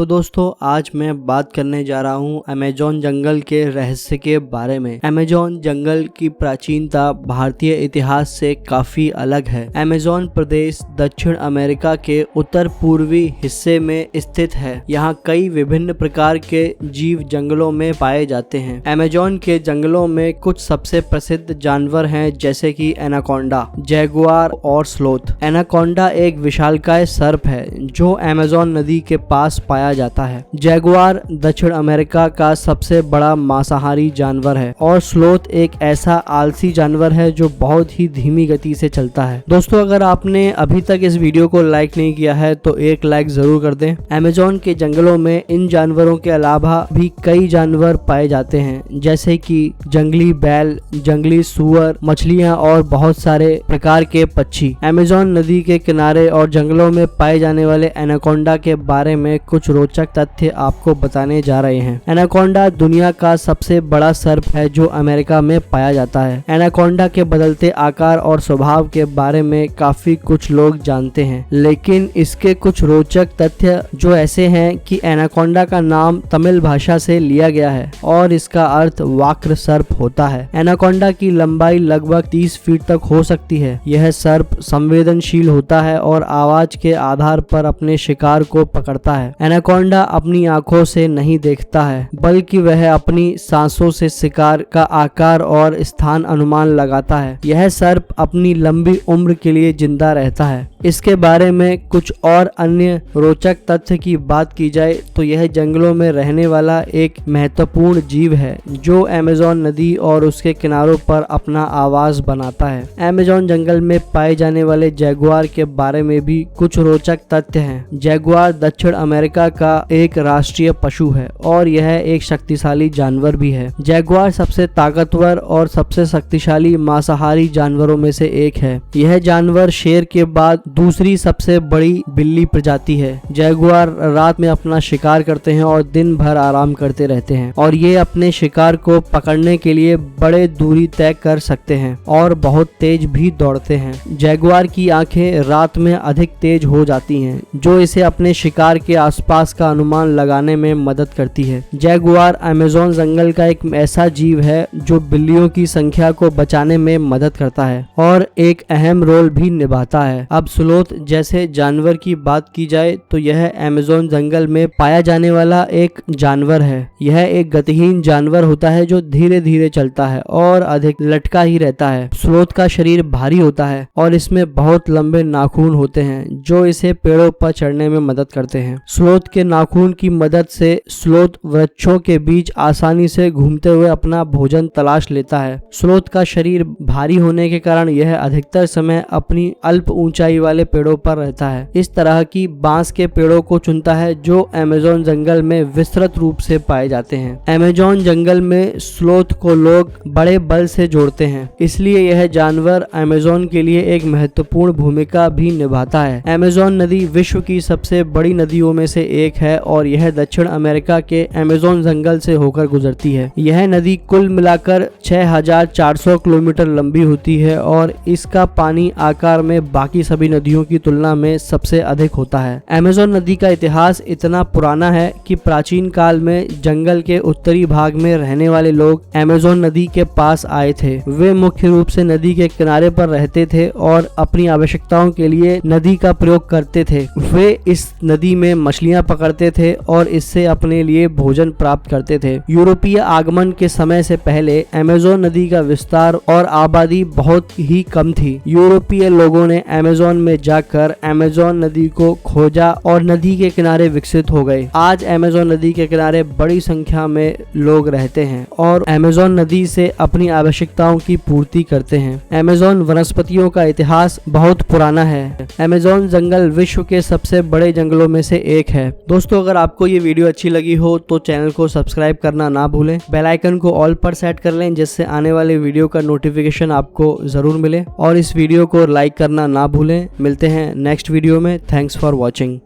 तो दोस्तों आज मैं बात करने जा रहा हूँ अमेज़न जंगल के रहस्य के बारे में। अमेज़न जंगल की प्राचीनता भारतीय इतिहास से काफी अलग है। अमेज़न प्रदेश दक्षिण अमेरिका के उत्तर पूर्वी हिस्से में स्थित है। यहाँ कई विभिन्न प्रकार के जीव जंगलों में पाए जाते हैं। अमेज़न के जंगलों में कुछ सबसे प्रसिद्ध जानवर हैं जैसे कि एनाकोंडा, जैगुआर और स्लोथ। एनाकोंडा एक विशालकाय सर्प है जो अमेज़न नदी के पास पाया जाता है। जैगुआर दक्षिण अमेरिका का सबसे बड़ा मांसाहारी जानवर है और स्लोथ एक ऐसा आलसी जानवर है जो बहुत ही धीमी गति से चलता है। दोस्तों अगर आपने अभी तक इस वीडियो को लाइक नहीं किया है तो एक लाइक जरूर कर दें। अमेज़न के जंगलों में इन जानवरों के अलावा भी कई जानवर पाए जाते हैं जैसे कि जंगली बैल, जंगली सुअर, मछलियां और बहुत सारे प्रकार के पक्षी। अमेज़न नदी के किनारे और जंगलों में पाए जाने वाले एनाकोंडा के बारे में कुछ रोचक तथ्य आपको बताने जा रहे हैं। एनाकोंडा दुनिया का सबसे बड़ा सर्प है जो अमेरिका में पाया जाता है। एनाकोंडा के बदलते आकार और स्वभाव के बारे में काफी कुछ लोग जानते हैं, लेकिन इसके कुछ रोचक तथ्य जो ऐसे हैं कि एनाकोंडा का नाम तमिल भाषा से लिया गया है और इसका अर्थ वक्र सर्प होता है। एनाकोंडा की लंबाई लगभग 30 फीट तक हो सकती है। यह सर्प संवेदनशील होता है और आवाज के आधार पर अपने शिकार को पकड़ता है। एनाकोंडा अपनी आंखों से नहीं देखता है बल्कि वह अपनी सांसों से शिकार का आकार और स्थान अनुमान लगाता है। यह सर्प अपनी लंबी उम्र के लिए जिंदा रहता है। इसके बारे में कुछ और अन्य रोचक तथ्य की बात की जाए तो यह जंगलों में रहने वाला एक महत्वपूर्ण जीव है जो अमेज़न नदी और उसके किनारों पर अपना आवास बनाता है। अमेज़न जंगल में पाए जाने वाले जैगुआर के बारे में भी कुछ रोचक तथ्य हैं। जैगुआर दक्षिण अमेरिका का एक राष्ट्रीय पशु है और यह एक शक्तिशाली जानवर भी है। जैगुआर सबसे ताकतवर और सबसे शक्तिशाली मांसाहारी जानवरों में से एक है। यह जानवर शेर के बाद दूसरी सबसे बड़ी बिल्ली प्रजाति है। जैगुआर रात में अपना शिकार करते हैं और दिन भर आराम करते रहते हैं और ये अपने शिकार को पकड़ने के लिए बड़े दूरी तय कर सकते हैं और बहुत तेज भी दौड़ते हैं। जैगुआर की आंखें रात में अधिक तेज हो जाती हैं जो इसे अपने शिकार के आसपास का अनुमान लगाने में मदद करती है। जैगुआर अमेज़न जंगल का एक ऐसा जीव है जो बिल्लियों की संख्या को बचाने में मदद करता है और एक अहम रोल भी निभाता है। अब स्लोथ जैसे जानवर की बात की जाए तो यह अमेज़न जंगल में पाया जाने वाला एक जानवर है। यह एक गतिहीन जानवर होता है जो धीरे धीरे चलता है और अधिक लटका ही रहता है। स्लोथ का शरीर भारी होता है और इसमें बहुत लंबे नाखून होते हैं जो इसे पेड़ों पर चढ़ने में मदद करते हैं। स्लोथ के नाखून की मदद से स्लोथ वृक्षों के बीच आसानी से घूमते हुए अपना भोजन तलाश लेता है। स्लोथ का शरीर भारी होने के कारण यह अधिकतर समय अपनी अल्प ऊंचाई वाले पेड़ों पर रहता है। इस तरह की बांस के पेड़ों को चुनता है जो अमेज़न जंगल में विस्तृत रूप से पाए जाते हैं। अमेज़न जंगल में स्लोथ को लोग बड़े बल से जोड़ते हैं, इसलिए यह जानवर अमेज़न के लिए एक महत्वपूर्ण भूमिका भी निभाता है। अमेज़न नदी विश्व की सबसे बड़ी नदियों में से एक है और यह दक्षिण अमेरिका के अमेज़न जंगल से होकर गुजरती है। यह नदी कुल मिलाकर 6400 किलोमीटर लंबी होती है और इसका पानी आकार में बाकी सभी नदियों की तुलना में सबसे अधिक होता है। अमेज़न नदी का इतिहास इतना पुराना है कि प्राचीन काल में जंगल के उत्तरी भाग में रहने वाले लोग अमेज़न नदी के पास आए थे। वे मुख्य रूप से नदी के किनारे पर रहते थे और अपनी आवश्यकताओं के लिए नदी का प्रयोग करते थे। वे इस नदी में मछलियां पकड़ते थे और इससे अपने लिए भोजन प्राप्त करते थे। यूरोपीय आगमन के समय से पहले अमेज़न नदी का विस्तार और आबादी बहुत ही कम थी। यूरोपीय लोगों ने अमेज़न में जाकर अमेज़न नदी को खोजा और नदी के किनारे विकसित हो गए। आज अमेज़न नदी के किनारे बड़ी संख्या में लोग रहते हैं और अमेज़न नदी से अपनी आवश्यकताओं की पूर्ति करते हैं। अमेज़न वनस्पतियों का इतिहास बहुत पुराना है। अमेज़न जंगल विश्व के सबसे बड़े जंगलों में से एक है। दोस्तों अगर आपको ये वीडियो अच्छी लगी हो तो चैनल को सब्सक्राइब करना ना भूलें। बेल आइकन को ऑल पर सेट कर लें जिससे आने वाले वीडियो का नोटिफिकेशन आपको जरूर मिले और इस वीडियो को लाइक करना ना भूलें। मिलते हैं नेक्स्ट वीडियो में। Thanks for watching.